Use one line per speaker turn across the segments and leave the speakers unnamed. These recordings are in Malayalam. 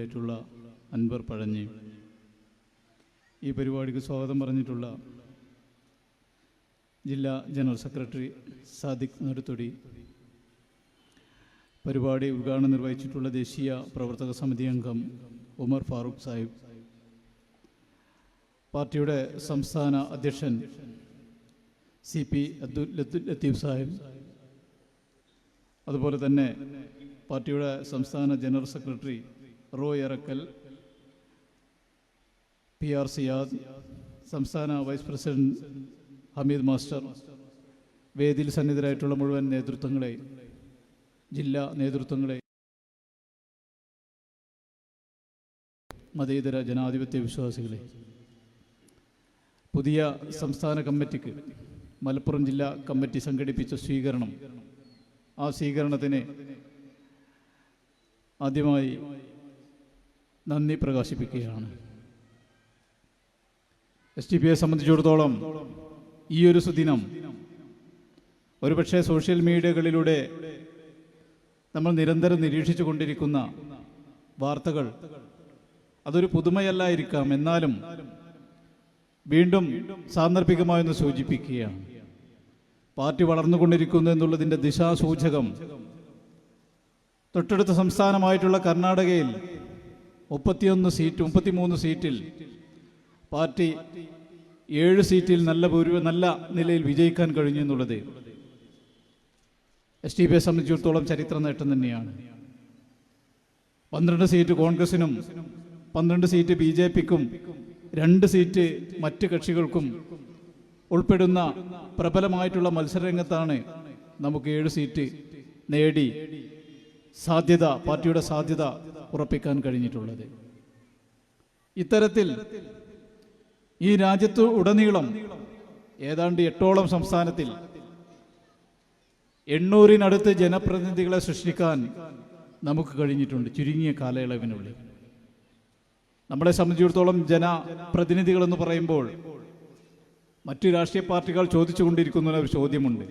പ്രതിനിധിയായിട്ടുള്ള അൻവർ പഴഞ്ഞി, ഈ പരിപാടിക്ക് സ്വാഗതം പറഞ്ഞിട്ടുള്ള ജില്ലാ ജനറൽ സെക്രട്ടറി സാദിഖ് നടുത്തൊടി, പരിപാടി ഉദ്ഘാടനം നിർവഹിച്ചിട്ടുള്ള ദേശീയ പ്രവർത്തക സമിതി അംഗം ഉമർ ഫാറൂഖ് സാഹിബ്, പാർട്ടിയുടെ സംസ്ഥാന അധ്യക്ഷൻ CP അബ്ദുൽ ലത്തീഫ് സാഹിബ്, അതുപോലെ തന്നെ പാർട്ടിയുടെ സംസ്ഥാന general secretary Roy Arakkal, PR Siyad, സംസ്ഥാന വൈസ് പ്രസിഡന്റ് ഹമീദ് മാസ്റ്റർ, വേദിയിൽ സന്നിധരായിട്ടുള്ള മുഴുവൻ നേതൃത്വങ്ങളെ, ജില്ലാ നേതൃത്വങ്ങളെ, മതേതര ജനാധിപത്യ വിശ്വാസികളെ, പുതിയ സംസ്ഥാന കമ്മിറ്റിക്ക് മലപ്പുറം ജില്ലാ കമ്മിറ്റി സംഘടിപ്പിച്ച സ്വീകരണം, ആ സ്വീകരണത്തിന് ആദ്യമായി നന്ദി പ്രകാശിപ്പിക്കുകയാണ്. SDPയെ സംബന്ധിച്ചിടത്തോളം ഈ ഒരു സുദിനം ഒരുപക്ഷെ സോഷ്യൽ മീഡിയകളിലൂടെ നമ്മൾ നിരന്തരം നിരീക്ഷിച്ചു കൊണ്ടിരിക്കുന്ന വാർത്തകൾ അതൊരു പുതുമയല്ലായിരിക്കാം, എന്നാലും വീണ്ടും സാന്ദർഭികമായൊന്ന് സൂചിപ്പിക്കുകയാണ്. പാർട്ടി വളർന്നുകൊണ്ടിരിക്കുന്നു എന്നുള്ളതിൻ്റെ ദിശാസൂചകം തൊട്ടടുത്ത സംസ്ഥാനമായിട്ടുള്ള കർണാടകയിൽ 33 സീറ്റിൽ പാർട്ടി 7 സീറ്റിൽ നല്ല നിലയിൽ വിജയിക്കാൻ കഴിഞ്ഞു എന്നുള്ളത് SDPയെ സംബന്ധിച്ചിടത്തോളം ചരിത്ര നേട്ടം തന്നെയാണ്. 12 സീറ്റ് കോൺഗ്രസിനും 12 സീറ്റ് BJPക്കും 2 സീറ്റ് മറ്റ് കക്ഷികൾക്കും ഉൾപ്പെടുന്ന പ്രബലമായിട്ടുള്ള മത്സരരംഗത്താണ് നമുക്ക് 7 സീറ്റ് നേടി പാർട്ടിയുടെ സാധ്യത ഉറപ്പിക്കാൻ കഴിഞ്ഞിട്ടുള്ളത്. ഇത്തരത്തിൽ ഈ രാജ്യത്ത് ഉടനീളം ഏതാണ്ട് 8ഓളം സംസ്ഥാനത്തിൽ 800-നടുത്ത് ജനപ്രതിനിധികളെ സൃഷ്ടിക്കാൻ നമുക്ക് കഴിഞ്ഞിട്ടുണ്ട് ചുരുങ്ങിയ കാലയളവിനുള്ളിൽ. നമ്മളെ സംബന്ധിച്ചിടത്തോളം ജനപ്രതിനിധികൾ എന്ന് പറയുമ്പോൾ മറ്റു രാഷ്ട്രീയ പാർട്ടികൾ ചോദിച്ചുകൊണ്ടിരിക്കുന്ന ഒരു ചോദ്യമുണ്ട്: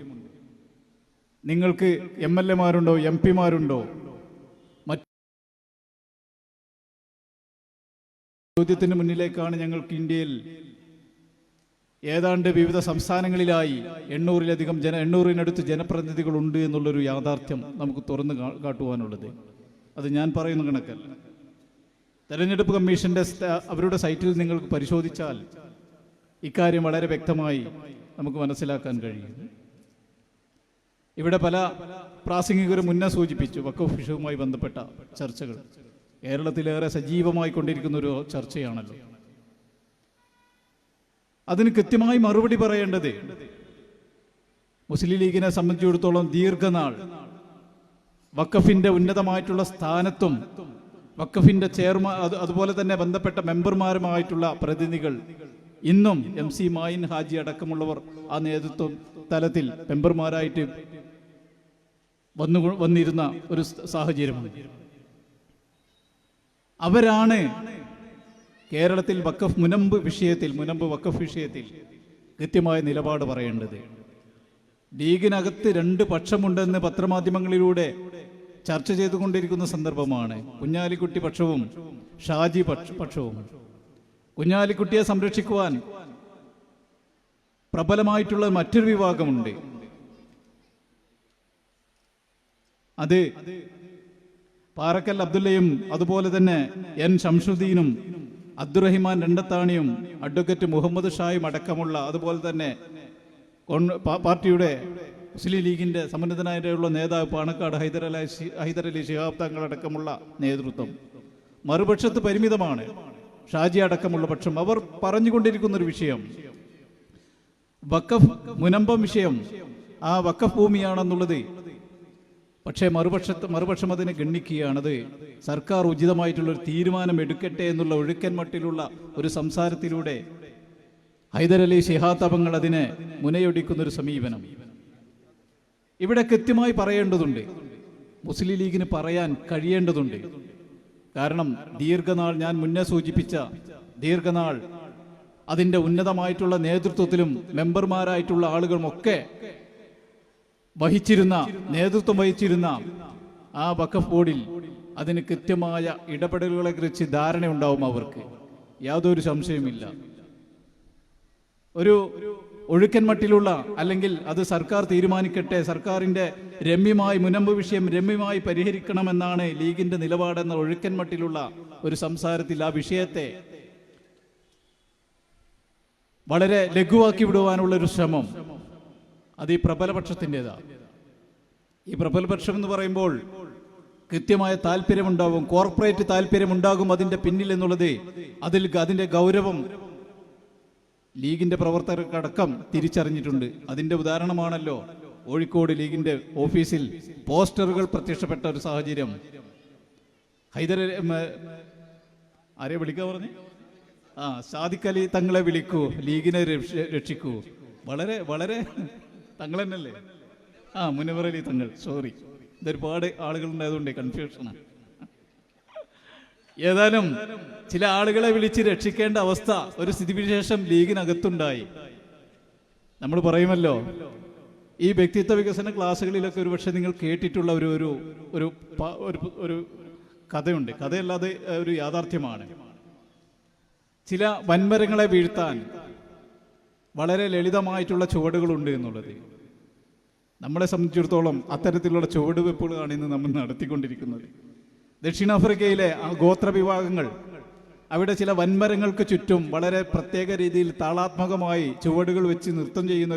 നിങ്ങൾക്ക് MLA-മാരുണ്ടോ, MP-മാരുണ്ടോ? മറ്റു ചോദ്യത്തിന് മുന്നിലേക്കാണ് ഞങ്ങൾക്ക് ഇന്ത്യയിൽ ഏതാണ്ട് വിവിധ സംസ്ഥാനങ്ങളിലായി 800-നടുത്ത് ജനപ്രതിനിധികളുണ്ട് എന്നുള്ളൊരു യാഥാർത്ഥ്യം നമുക്ക് തുറന്നു കാട്ടുവാനുള്ളത്. അത് ഞാൻ പറയുന്ന കണക്കല്ല. തെരഞ്ഞെടുപ്പ് കമ്മീഷന്റെ അവരുടെ സൈറ്റിൽ നിങ്ങൾക്ക് പരിശോധിച്ചാൽ ഇക്കാര്യം വളരെ വ്യക്തമായി നമുക്ക് മനസ്സിലാക്കാൻ കഴിയും. ഇവിടെ പല പ്രാസംഗികരും മുന്നേ സൂചിപ്പിച്ചു വഖഫ് വിഷയവുമായി ബന്ധപ്പെട്ട ചർച്ചകൾ കേരളത്തിലേറെ സജീവമായി കൊണ്ടിരിക്കുന്ന ഒരു ചർച്ചയാണല്ലോ. അതിന് കൃത്യമായി മറുപടി പറയേണ്ടത് മുസ്ലിം ലീഗിനെ സംബന്ധിച്ചിടത്തോളം ദീർഘനാൾ വഖഫിന്റെ ഉന്നതമായിട്ടുള്ള സ്ഥാനത്തും വഖഫിന്റെ ചെയർമാൻ അതുപോലെ തന്നെ ബന്ധപ്പെട്ട മെമ്പർമാരുമായിട്ടുള്ള പ്രതിനിധികൾ ഇന്നും MC മായിൻ ഹാജി അടക്കമുള്ളവർ ആ നേതൃത്വ തലത്തിൽ മെമ്പർമാരായിട്ട് വന്നിരുന്ന ഒരു സാഹചര്യമാണ്. അവരാണ് കേരളത്തിൽ മുനമ്പ് വഖഫ് വിഷയത്തിൽ കൃത്യമായ നിലപാട് പറയേണ്ടത്. ലീഗിനകത്ത് 2 പക്ഷമുണ്ടെന്ന് പത്രമാധ്യമങ്ങളിലൂടെ ചർച്ച ചെയ്തുകൊണ്ടിരിക്കുന്ന സന്ദർഭമാണ്. കുഞ്ഞാലിക്കുട്ടി പക്ഷവും ഷാജി പക്ഷവും. കുഞ്ഞാലിക്കുട്ടിയെ സംരക്ഷിക്കുവാൻ പ്രബലമായിട്ടുള്ള മറ്റൊരു വിഭാഗമുണ്ട്. അത് പാറക്കൽ അബ്ദുള്ളയും അതുപോലെ തന്നെ N ശംസുദ്ദീനും അബ്ദുറഹിമാൻ രണ്ടത്താണിയും അഡ്വക്കേറ്റ് മുഹമ്മദ് ഷായും അടക്കമുള്ള, അതുപോലെ തന്നെ പാർട്ടിയുടെ മുസ്ലിം ലീഗിന്റെ സമ്മന്നതനായിട്ടുള്ള നേതാവ് പാണക്കാട് ഹൈദരലി ശിഹാബ് തങ്ങളടക്കമുള്ള നേതൃത്വം. മറുപക്ഷത്ത് പരിമിതമാണ് ഷാജി അടക്കമുള്ള പക്ഷം. അവർ പറഞ്ഞുകൊണ്ടിരിക്കുന്നൊരു വിഷയം വഖഫ് മുനമ്പം വിഷയം ആ വഖഫ് ഭൂമിയാണെന്നുള്ളത്. പക്ഷേ മറുപക്ഷം അതിനെ ഗണ്ണിക്കുകയാണത് സർക്കാർ ഉചിതമായിട്ടുള്ളൊരു തീരുമാനം എടുക്കട്ടെ എന്നുള്ള ഒഴുക്കൻ മട്ടിലുള്ള ഒരു സംസാരത്തിലൂടെ ഹൈദരലി ശിഹാബ് തങ്ങൾ അതിനെ മുനയൊടിക്കുന്നൊരു സമീപനം ഇവിടെ കൃത്യമായി പറയേണ്ടതുണ്ട്. മുസ്ലിം ലീഗിന് പറയാൻ കഴിയേണ്ടതുണ്ട്. കാരണം ദീർഘനാൾ ഞാൻ മുന്നേ സൂചിപ്പിച്ച ദീർഘനാൾ അതിൻ്റെ ഉന്നതമായിട്ടുള്ള നേതൃത്വത്തിലും മെമ്പർമാരായിട്ടുള്ള ആളുകളുമൊക്കെ നേതൃത്വം വഹിച്ചിരുന്ന ആ വഖഫ് ബോർഡിൽ അതിന് കൃത്യമായ ഇടപെടലുകളെ കുറിച്ച് ധാരണയുണ്ടാവും അവർക്ക്, യാതൊരു സംശയമില്ല. ഒരു ഒഴുക്കൻ മട്ടിലുള്ള, അല്ലെങ്കിൽ അത് സർക്കാർ തീരുമാനിക്കട്ടെ, സർക്കാരിൻ്റെ മുനമ്പ് വിഷയം രമ്യമായി പരിഹരിക്കണമെന്നാണ് ലീഗിൻ്റെ നിലപാടെന്ന ഒഴുക്കൻ മട്ടിലുള്ള ഒരു സംസാരത്തിൽ ആ വിഷയത്തെ വളരെ ലഘുവാക്കി വിടുവാനുള്ളൊരു ശ്രമം അത് ഈ പ്രബലപക്ഷത്തിൻ്റെതാണ്. ഈ പ്രബലപക്ഷം എന്ന് പറയുമ്പോൾ കൃത്യമായ താല്പര്യമുണ്ടാകും, കോർപ്പറേറ്റ് താല്പര്യമുണ്ടാകും അതിൻ്റെ പിന്നിൽ എന്നുള്ളത്, അതിൻ്റെ ഗൗരവം ലീഗിൻ്റെ പ്രവർത്തകർക്കടക്കം തിരിച്ചറിഞ്ഞിട്ടുണ്ട്. അതിൻ്റെ ഉദാഹരണമാണല്ലോ കോഴിക്കോട് ലീഗിൻ്റെ ഓഫീസിൽ പോസ്റ്ററുകൾ പ്രത്യക്ഷപ്പെട്ട ഒരു സാഹചര്യം. ആരെ വിളിക്കാൻ പറഞ്ഞു? സാദിഖ് അലി തങ്ങളെ വിളിക്കൂ, ലീഗിനെ രക്ഷിക്കൂ. വളരെ വളരെ തങ്ങൾ തന്നെയല്ലേ? മുനവർ അലി തങ്ങൾ, സോറി, ഇതൊരുപാട് ആളുകളുണ്ടായതുകൊണ്ട് കൺഫ്യൂഷനാണ്. ഏതായാലും ചില ആളുകളെ വിളിച്ച് രക്ഷിക്കേണ്ട അവസ്ഥ, ഒരു സ്ഥിതിവിശേഷം ലീഗിനകത്തുണ്ടായി. നമ്മൾ പറയുമല്ലോ, ഈ വ്യക്തിത്വ വികസന ക്ലാസ്സുകളിലൊക്കെ ഒരുപക്ഷെ നിങ്ങൾ കേട്ടിട്ടുള്ള ഒരു കഥയുണ്ട്. കഥയല്ലാതെ ഒരു യാഥാർത്ഥ്യമാണ്. ചില വൻമരങ്ങളെ വീഴ്ത്താൻ വളരെ ലളിതമായിട്ടുള്ള ചുവടുകളുണ്ട് എന്നുള്ളത്. നമ്മളെ സംബന്ധിച്ചിടത്തോളം അത്തരത്തിലുള്ള ചുവടുവെപ്പുകളാണ് ഇന്ന് നമ്മൾ നടത്തിക്കൊണ്ടിരിക്കുന്നത്. ദക്ഷിണാഫ്രിക്കയിലെ ആ ഗോത്ര വിഭാഗങ്ങൾ, അവിടെ ചില വൻമരങ്ങൾക്ക് ചുറ്റും വളരെ പ്രത്യേക രീതിയിൽ താളാത്മകമായി ചുവടുകൾ വെച്ച് നൃത്തം ചെയ്യുന്ന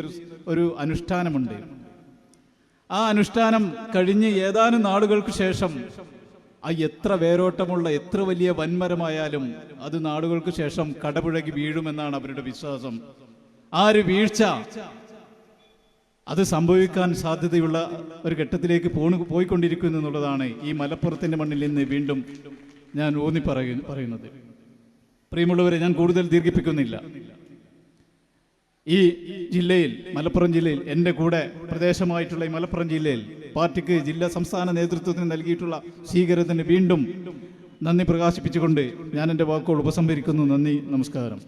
ഒരു അനുഷ്ഠാനമുണ്ട്. ആ അനുഷ്ഠാനം കഴിഞ്ഞ് ഏതാനും നാളുകൾക്ക് ശേഷം എത്ര വേരോട്ടമുള്ള എത്ര വലിയ വൻമരമായാലും അത് നാളുകൾക്ക് ശേഷം കടപുഴകി വീഴുമെന്നാണ് അവരുടെ വിശ്വാസം. ആ ഒരു വീഴ്ച അത് സംഭവിക്കാൻ സാധ്യതയുള്ള ഒരു ഘട്ടത്തിലേക്ക് പോയിക്കൊണ്ടിരിക്കുന്നു എന്നുള്ളതാണ് ഈ മലപ്പുറത്തിൻ്റെ മണ്ണിൽ നിന്ന് വീണ്ടും ഞാൻ ഊന്നി പറയുന്നത്. പ്രിയമുള്ളവരെ, ഞാൻ കൂടുതൽ ദീർഘിപ്പിക്കുന്നില്ല. ഈ ജില്ലയിൽ, മലപ്പുറം ജില്ലയിൽ, എൻ്റെ കൂടെ പ്രദേശമായിട്ടുള്ള ഈ മലപ്പുറം ജില്ലയിൽ പാർട്ടിക്ക് സംസ്ഥാന നേതൃത്വത്തിന് നൽകിയിട്ടുള്ള സ്വീകരണത്തിന് വീണ്ടും നന്ദി പ്രകാശിപ്പിച്ചുകൊണ്ട് ഞാൻ എൻ്റെ വാക്കുകൾ ഉപസംഹരിക്കുന്നു. നന്ദി, നമസ്കാരം.